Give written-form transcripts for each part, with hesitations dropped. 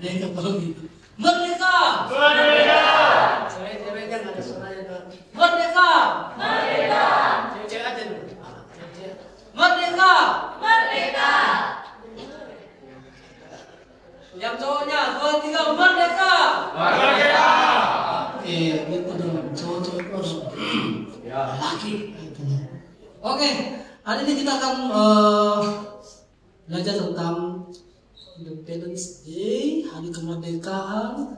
Merdeka kalau gitu. Merdeka. Merdeka. Cewek-ceweknya nggak ada suaranya tuh. Merdeka. Merdeka. Cewek-cewek aja dulu. Merdeka. Merdeka. Yang cowoknya 2, 3 merdeka. Merdeka. Oke, gitu dong. Cowok-cowok harus laki. Oke, hari ini kita akan belajar tentang Independence Day, hari kemerdekaan.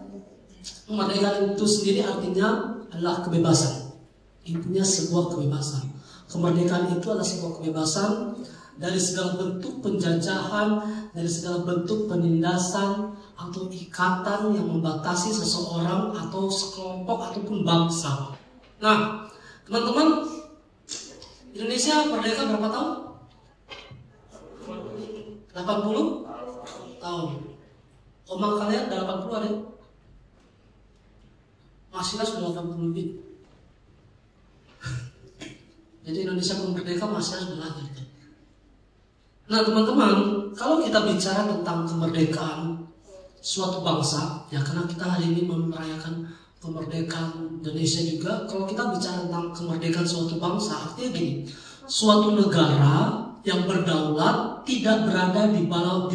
Kemerdekaan itu sendiri artinya adalah kebebasan. Intinya sebuah kebebasan. Kemerdekaan itu adalah sebuah kebebasan dari segala bentuk penjajahan, dari segala bentuk penindasan atau ikatan yang membatasi seseorang atau sekelompok ataupun bangsa. Nah, teman-teman, Indonesia merdeka berapa tahun? 80 tahun. Oma kalian udah 80 ada? Masih lah sudah 80 lebih. Jadi Indonesia merdeka masih harus belajar. Nah teman-teman, kalau kita bicara tentang kemerdekaan suatu bangsa, ya karena kita hari ini merayakan kemerdekaan Indonesia juga. Kalau kita bicara tentang kemerdekaan suatu bangsa, artinya gini, suatu negara yang berdaulat tidak berada di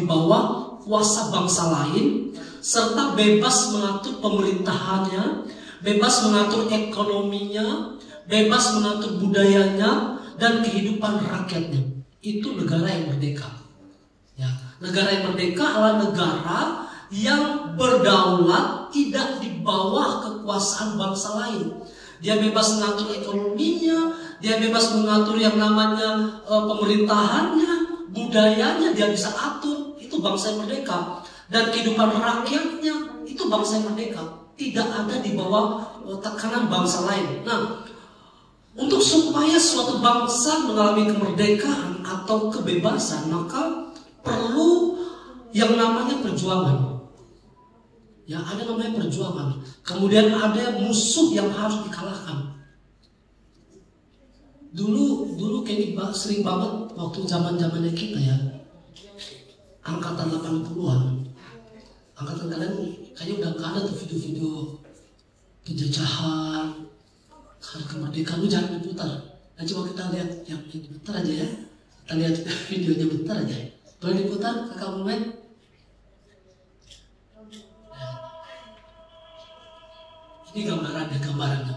bawah kuasa bangsa lain, serta bebas mengatur pemerintahannya, bebas mengatur ekonominya, bebas mengatur budayanya dan kehidupan rakyatnya. Itu negara yang merdeka. Ya, negara yang merdeka adalah negara yang berdaulat tidak di bawah kekuasaan bangsa lain. Dia bebas mengatur ekonominya, dia bebas mengatur yang namanya pemerintahannya, budayanya dia bisa atur. Itu bangsa yang merdeka. Dan kehidupan rakyatnya itu bangsa yang merdeka. Tidak ada di bawah tekanan bangsa lain. Nah, untuk supaya suatu bangsa mengalami kemerdekaan atau kebebasan, maka perlu yang namanya perjuangan. Ya, ada namanya perjuangan. Kemudian ada musuh yang harus dikalahkan. Dulu kayaknya sering banget waktu zaman-zamannya kita ya, angkatan 80-an. Angkatan kalian kayaknya udah gak ada tuh video-video penjajahan, hari kemerdekaan. Lu jangan diputar. Nah coba kita lihat yang diputar aja ya. Kita lihat videonya bentar aja. Boleh diputar kakak Muhammad? Ini gambarannya.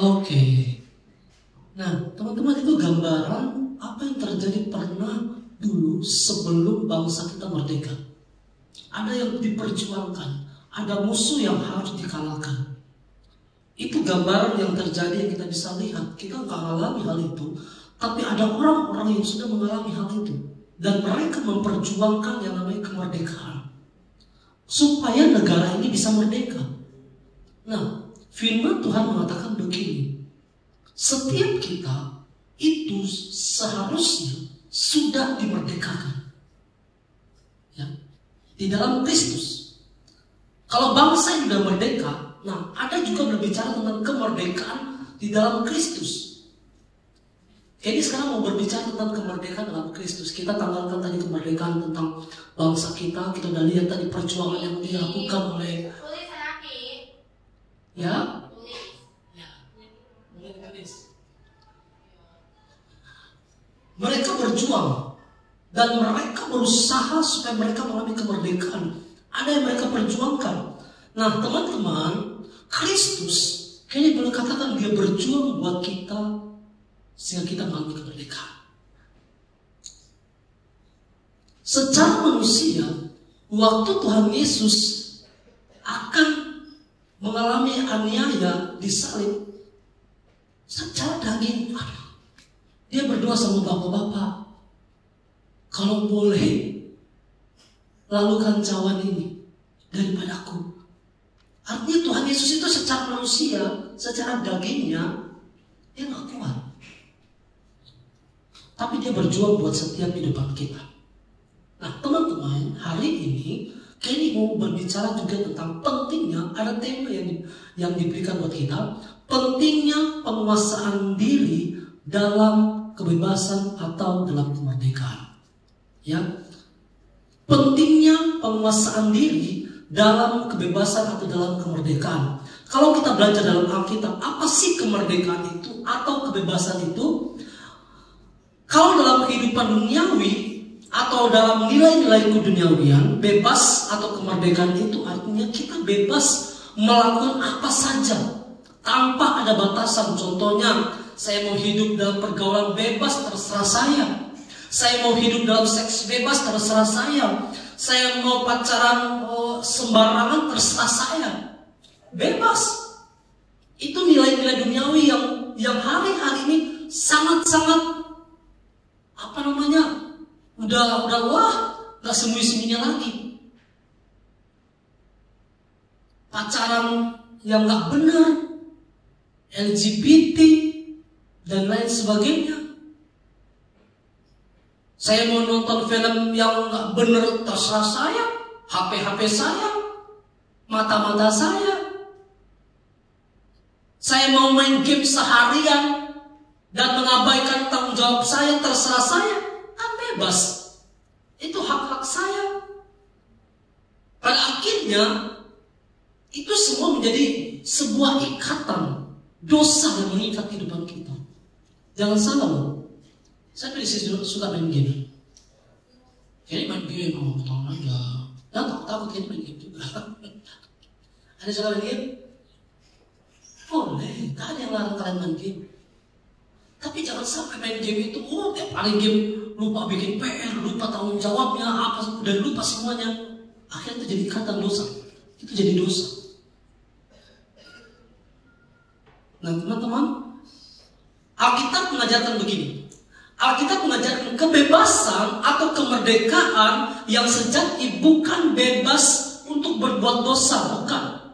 Oke. Nah, teman-teman, itu gambaran apa yang terjadi pernah dulu sebelum bangsa kita merdeka. Ada yang diperjuangkan, ada musuh yang harus dikalahkan. Itu gambaran yang terjadi yang kita bisa lihat. Kita nggak mengalami hal itu, tapi ada orang-orang yang sudah mengalami hal itu. Dan mereka memperjuangkan yang namanya kemerdekaan. Supaya negara ini bisa merdeka. Nah, firman Tuhan mengatakan begini. Setiap kita itu seharusnya sudah dimerdekakan. Ya, di dalam Kristus. Kalau bangsa yang sudah merdeka, nah ada juga berbicara tentang kemerdekaan di dalam Kristus. Ini sekarang mau berbicara tentang kemerdekaan dalam Kristus. Kita tanggalkan tadi kemerdekaan tentang bangsa kita. Kita udah lihat tadi perjuangan yang dilakukan oleh ya. Mereka berjuang dan mereka berusaha supaya mereka mengalami kemerdekaan. Ada yang mereka perjuangkan. Nah, teman-teman, Kristus kayaknya boleh katakan dia berjuang buat kita sehingga kita mengalami kemerdekaan. Secara manusia, waktu Tuhan Yesus akan mengalami aniaya disalib, secara daging, dia berdoa sama bapak-bapak, kalau boleh lalukan cawan ini daripadaku. Artinya Tuhan Yesus itu secara manusia, secara dagingnya, dia gak kuat. Tapi dia berjuang buat setiap kehidupan kita. Nah, teman-teman, hari ini kayaknya mau berbicara juga tentang pentingnya, ada tema yang diberikan buat kita, pentingnya penguasaan diri dalam kebebasan atau dalam kemerdekaan. Ya, pentingnya penguasaan diri dalam kebebasan atau dalam kemerdekaan. Kalau kita belajar dalam Alkitab, apa sih kemerdekaan itu atau kebebasan itu? Kalau dalam kehidupan duniawi atau dalam nilai-nilai keduniawian, bebas atau kemerdekaan itu artinya kita bebas melakukan apa saja tanpa ada batasan. Contohnya, saya mau hidup dalam pergaulan bebas, terserah saya. Saya mau hidup dalam seks bebas, terserah saya. Saya mau pacaran sembarangan, terserah saya. Bebas. Itu nilai-nilai duniawi yang hari-hari ini sangat-sangat udah wah, nggak sembunyi-sembunyi lagi. Pacaran yang nggak benar, LGBT dan lain sebagainya. Saya mau nonton film yang nggak benar, terserah saya. HP saya, mata saya. Saya mau main game seharian dan mengabaikan tanggung jawab saya, terserah saya. Kan bebas. Itu hak-hak saya. Pada akhirnya itu semua menjadi sebuah ikatan dosa yang mengikat kehidupan kita. Jangan salah loh. Saya suka main game. Kayaknya main game mau potong aja. Dan takut kayaknya main game juga. Ada suka main game? Boleh, tak ada yang larang kalian main game. Tapi jangan sampai main game itu, tiap hari game lupa bikin PR, lupa tanggung jawabnya, apa dan lupa semuanya. Akhirnya itu jadi ikatan dosa. Itu jadi dosa. Nah, teman-teman, Alkitab mengajarkan begini. Alkitab mengajarkan kebebasan atau kemerdekaan yang sejati bukan bebas untuk berbuat dosa, bukan.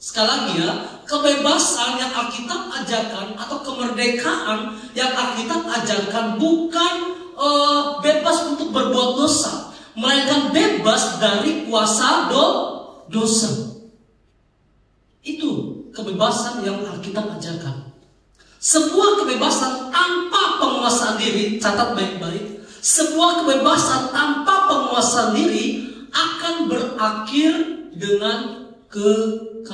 Sekali lagi ya, kebebasan yang Alkitab ajarkan atau kemerdekaan yang Alkitab ajarkan bukan bebas untuk berbuat dosa, melainkan bebas dari kuasa dosa. Itu kebebasan yang Alkitab ajarkan. Sebuah kebebasan tanpa penguasaan diri, catat baik-baik, sebuah kebebasan tanpa penguasaan diri akan berakhir dengan kekacauan.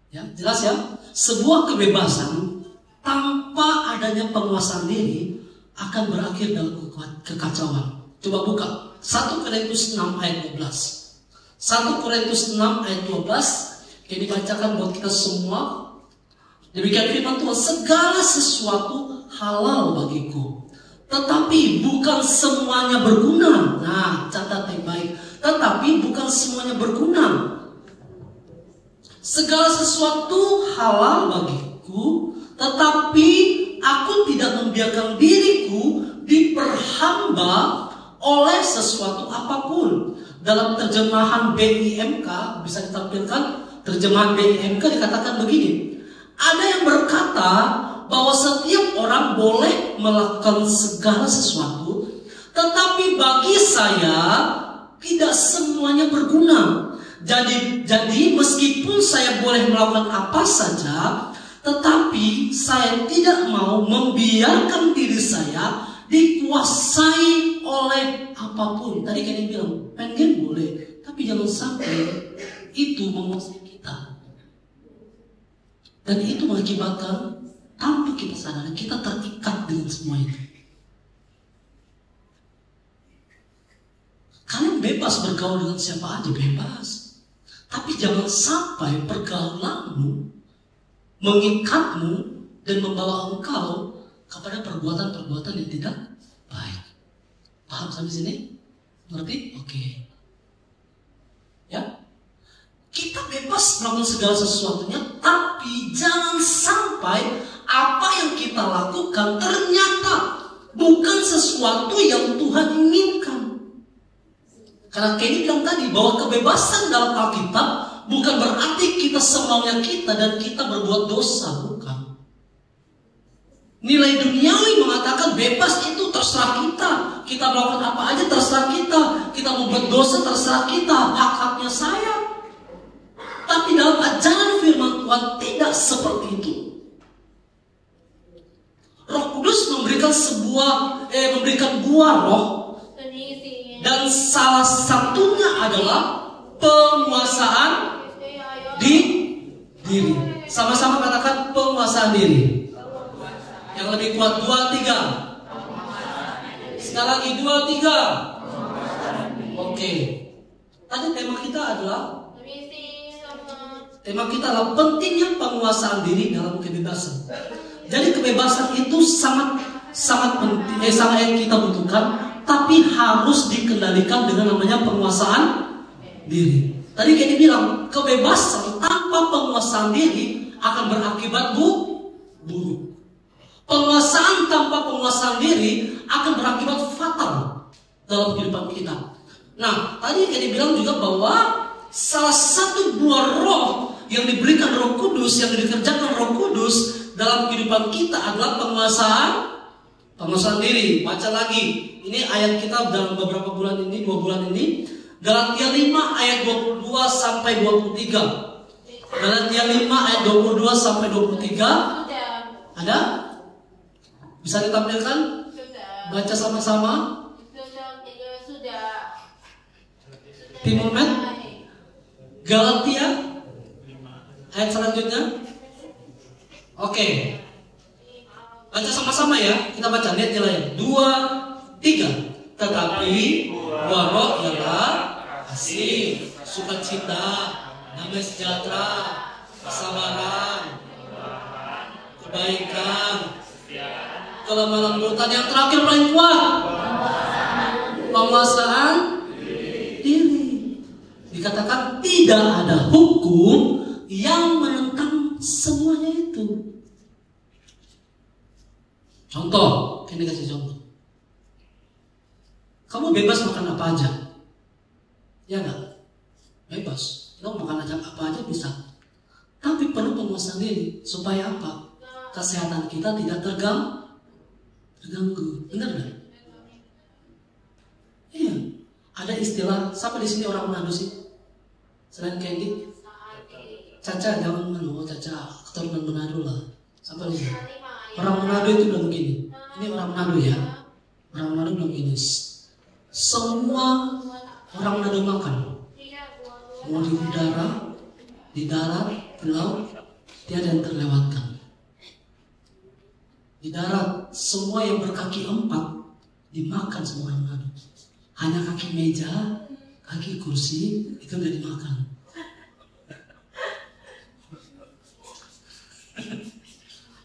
Ya, jelas ya? Sebuah kebebasan tanpa adanya penguasaan diri akan berakhir dalam kekacauan. Coba buka 1 Korintus 6 ayat 12. 1 Korintus 6 ayat 12. Ini dibacakan buat kita semua. Demikian firman Tuhan, segala sesuatu halal bagiku, tetapi bukan semuanya berguna. Nah, catat baik-baik. Tetapi bukan semuanya berguna. Segala sesuatu halal bagiku, tetapi aku tidak membiarkan diriku diperhamba oleh sesuatu apapun. Dalam terjemahan BIMK bisa ditampilkan, terjemahan BIMK dikatakan begini. Ada yang berkata bahwa setiap orang boleh melakukan segala sesuatu, tetapi bagi saya tidak semuanya berguna. Jadi meskipun saya boleh melakukan apa saja, tetapi saya tidak mau membiarkan diri saya dikuasai oleh apapun. Tadi kan dia bilang, pengen boleh, tapi jangan sampai itu menguasai kita. Dan itu mengakibatkan tanpa kita sadari kita terikat dengan semua itu. Kalian bebas bergaul dengan siapa aja, bebas. Tapi jangan sampai pergaulanmu mengikatmu dan membawa engkau kepada perbuatan-perbuatan yang tidak baik. Paham sampai sini? Ngerti? Oke. Ya? Kita bebas melakukan segala sesuatunya, tapi jangan sampai apa yang kita lakukan ternyata bukan sesuatu yang Tuhan inginkan. Karena Kenny bilang tadi bahwa kebebasan dalam Alkitab bukan berarti kita semaunya kita dan kita berbuat dosa, bukan. Nilai duniawi mengatakan bebas itu terserah kita. Kita melakukan apa aja terserah kita. Kita membuat dosa terserah kita. Hak-haknya saya. Tapi dalam ajaran firman Tuhan tidak seperti itu. Roh Kudus memberikan memberikan buah roh. Dan salah satunya adalah penguasaan diri. Sama-sama katakan penguasaan diri. Yang lebih kuat 2, 3. Sekali lagi 2, 3. Oke. Tadi tema kita adalah pentingnya penguasaan diri dalam kebebasan. Jadi kebebasan itu sangat penting, sangat yang kita butuhkan. Tapi harus dikendalikan dengan namanya penguasaan diri. Tadi kayak dibilang, kebebasan tanpa penguasaan diri akan berakibat buruk. Penguasaan tanpa penguasaan diri akan berakibat fatal dalam kehidupan kita. Nah, tadi kayak dibilang juga bahwa salah satu buah roh yang diberikan Roh Kudus, yang dikerjakan Roh Kudus dalam kehidupan kita adalah penguasaan diri. Baca lagi. Ini ayat kita dalam beberapa bulan ini, 2 bulan ini. Galatia 5 ayat 22 sampai 23. Galatia 5 ayat 22 sampai 23. Ada? Bisa ditampilkan? Baca sama-sama. Timur Med. Galatia ayat selanjutnya. Oke. Baca sama-sama ya. Kita baca, lihat nilainya. 2, 3. Tetapi buah roh ialah kasih, sukacita, damai sejahtera, kesabaran, kebaikan, kelemah lembutan. Yang terakhir paling kuat, penguasaan diri. Dikatakan tidak ada hukum yang menentang semuanya itu. Contoh, ini kasih contoh. Kamu bebas makan apa aja, ya enggak? Bebas. Kamu makan aja apa aja bisa. Tapi perlu penguasaan diri supaya apa? Kesehatan kita tidak terganggu. Benar nggak? Iya. Ada istilah, siapa di sini orang Manado sih? Selain Candy? Caca, jangan Manado, Caca keturunan Manado lah. Siapa lagi? Orang Manado itu bilang begini. Ini orang Manado ya. Orang Manado bilang begini. Semua orang Manado makan. Mau di udara, di darat, di laut, tiada yang terlewatkan. Di darat, semua yang berkaki 4 dimakan semua orang Manado. Hanya kaki meja, kaki kursi, itu udah dimakan.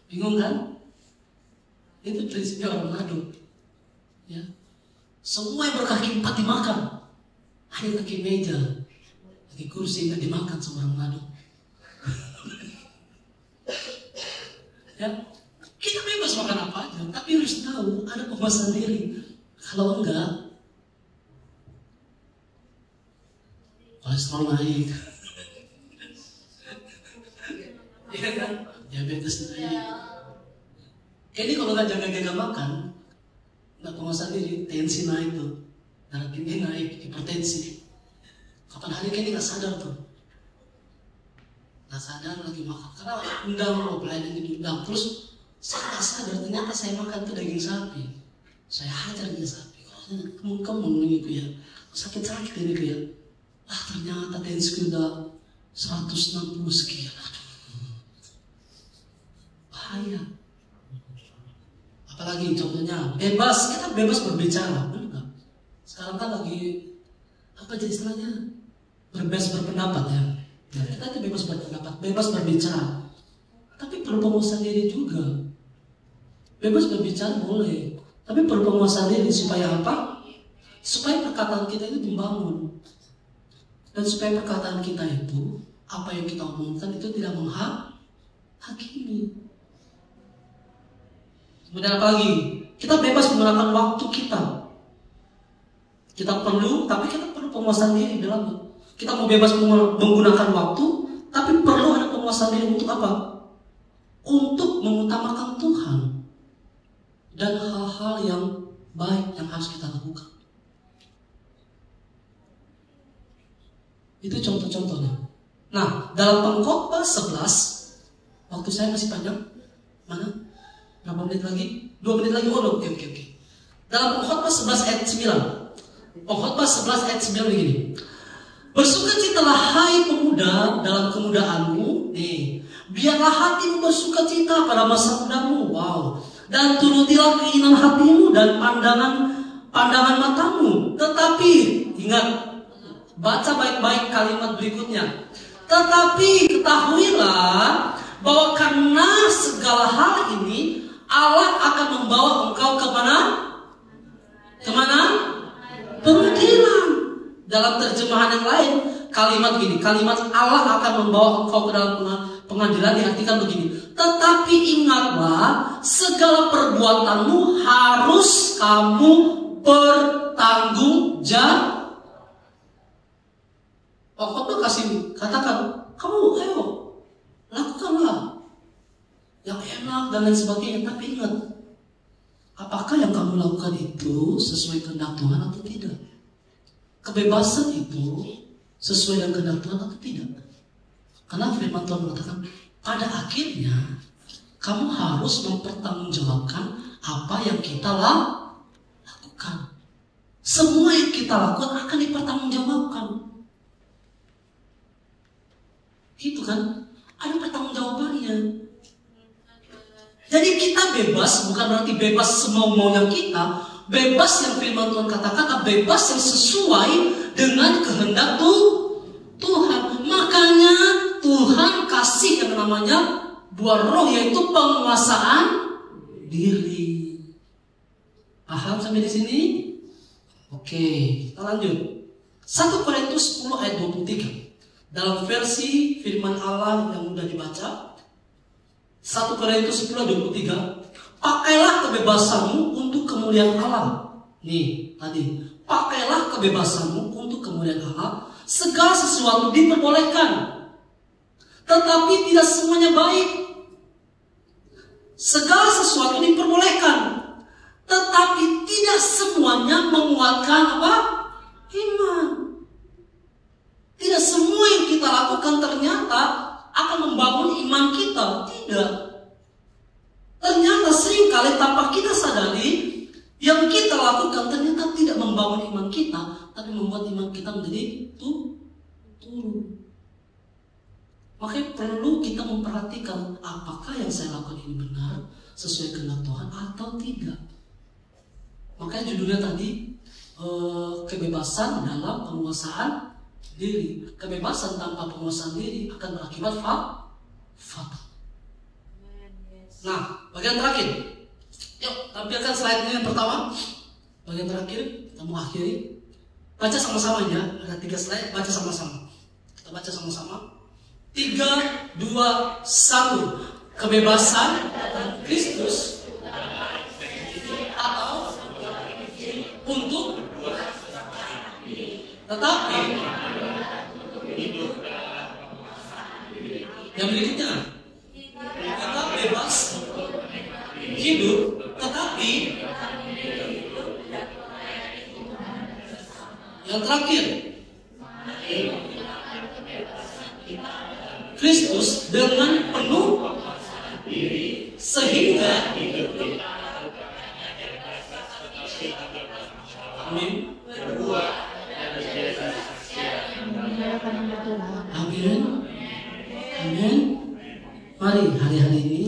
Bingung kan? Itu prinsipnya orang Manado. Ya. Semua yang berkaki 4 dimakan. Hanya kaki meja, kaki kursi nggak dimakan sama orang Manado. Ya. Kita bebas makan apa aja, tapi harus tahu ada penguasaan diri. Kalau enggak, kolesterol naik, iya kan? Diabetes naik. Ini kalau nggak jaga-jaga makan, nggak penguasaan diri, tensi naik tuh, darah tinggi naik, hipertensi. Kapan hari ini nggak sadar tuh, nggak sadar lagi makan. Karena undang pelayanan diundang terus. Saya tak sadar ternyata saya makan itu daging sapi. Saya hajar daging sapi. Kemung-kemung gitu ya. Sakit-sakit ini gitu ya. Ternyata tensi udah 160 sekian. Aduh. Bahaya. Apalagi contohnya bebas, kita bebas berbicara, benar nggak? Sekarang kan lagi apa jadi istilahnya? Bebas berpendapat ya. Nah, kita itu bebas berpendapat, bebas berbicara. Tapi perlu penguasaan diri juga. Bebas berbicara boleh, tapi perlu penguasaan diri supaya apa? Supaya perkataan kita itu dibangun. Dan supaya perkataan kita itu, apa yang kita omongkan itu tidak menghakimi. Kemudian apa lagi? Kita bebas menggunakan waktu kita. Kita perlu, tapi kita perlu penguasaan diri dalam. Kita mau bebas menggunakan waktu, tapi perlu ada penguasaan diri untuk apa? Untuk mengutamakan Tuhan dan hal-hal yang baik yang harus kita lakukan. Itu contoh-contohnya. Nah, dalam Pengkhotbah 11, waktu saya masih panjang. Mana? Berapa menit lagi? 2 menit lagi. Oh, oke. Dalam Pengkhotbah 11 ayat 9. Pengkhotbah 11 ayat 9 begini. Bersukacitalah hai pemuda dalam kemudaanmu. Biarlah hatimu bersukacita pada masa mudamu. Wow. Dan turutilah keinginan hatimu dan pandangan matamu. Tetapi ingat, baca baik-baik kalimat berikutnya. Tetapi ketahuilah bahwa karena segala hal ini Allah akan membawa engkau kemana? Pengadilan. Dalam terjemahan yang lain, kalimat gini, kalimat Allah akan membawa engkau ke dalam pengadilan diartikan begini. Tetapi ingatlah, segala perbuatanmu harus kamu bertanggung jawab. Pokoknya kasih katakan, kamu ayo lakukanlah yang enak dan lain sebagainya. Tapi ingat, apakah yang kamu lakukan itu sesuai kehendak Tuhan atau tidak? Kebebasan itu sesuai dengan kehendak Tuhan atau tidak? Karena firman Tuhan mengatakan, pada akhirnya kamu harus mempertanggungjawabkan apa yang kita lakukan. Semua yang kita lakukan akan dipertanggungjawabkan. Itu kan, ada pertanggungjawabannya. Jadi kita bebas, bukan berarti bebas semau-maunya kita. Bebas yang firman Tuhan katakan, bebas yang sesuai dengan kehendak Tuhan. Makanya Tuhan kasih yang namanya buah roh, yaitu penguasaan diri. Paham sampai di sini? Oke, kita lanjut. 1 Korintus 10 ayat 23. Dalam versi firman Allah yang mudah dibaca, 1 Korintus 10:23. Pakailah kebebasanmu untuk kemuliaan Allah. Nih, tadi. Pakailah kebebasanmu untuk kemuliaan Allah. Segala sesuatu diperbolehkan, tetapi tidak semuanya baik. Segala sesuatu diperbolehkan, tetapi tidak semuanya menguatkan apa? Iman. Tidak semua yang kita lakukan ternyata akan membangun iman kita. Tidak. Ternyata seringkali tanpa kita sadari, yang kita lakukan ternyata tidak membangun iman kita, tapi membuat iman kita menjadi turun. Makanya perlu kita memperhatikan apakah yang saya lakukan ini benar, sesuai kehendak Tuhan atau tidak. Makanya judulnya tadi kebebasan dalam penguasaan diri. Kebebasan tanpa penguasaan diri akan berakibat fatal. Nah, bagian terakhir. Yuk, tampilkan slide ini yang pertama. Bagian terakhir, kita mau akhiri. Baca sama-sama ya. Ada 3 slide, baca sama-sama. Kita baca sama-sama. 3, 2, 1. Kebebasan Kristus atau untuk tetapi yang berikutnya, kita bebas hidup tetapi yang terakhir, Kristus dengan penuh sehingga amin. Amin. Amin. Mari hari-hari ini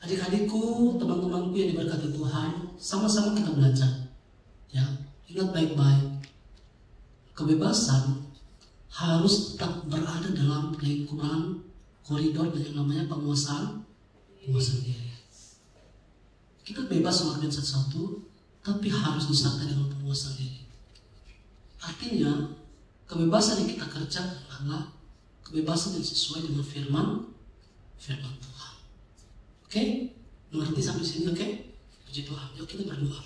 adik-adikku, teman-temanku yang diberkati Tuhan, sama-sama kita belajar. Ya, ingat baik-baik. Kebebasan harus tetap berada dalam lingkungan koridor yang namanya penguasaan diri. Kita bebas melakukan sesuatu, tapi harus disertai dengan penguasaan diri. Artinya, kebebasan yang kita kerjakan adalah kebebasan yang sesuai dengan firman Tuhan. Oke? Mengerti sampai sini, oke? Puji Tuhan. Yuk kita berdoa.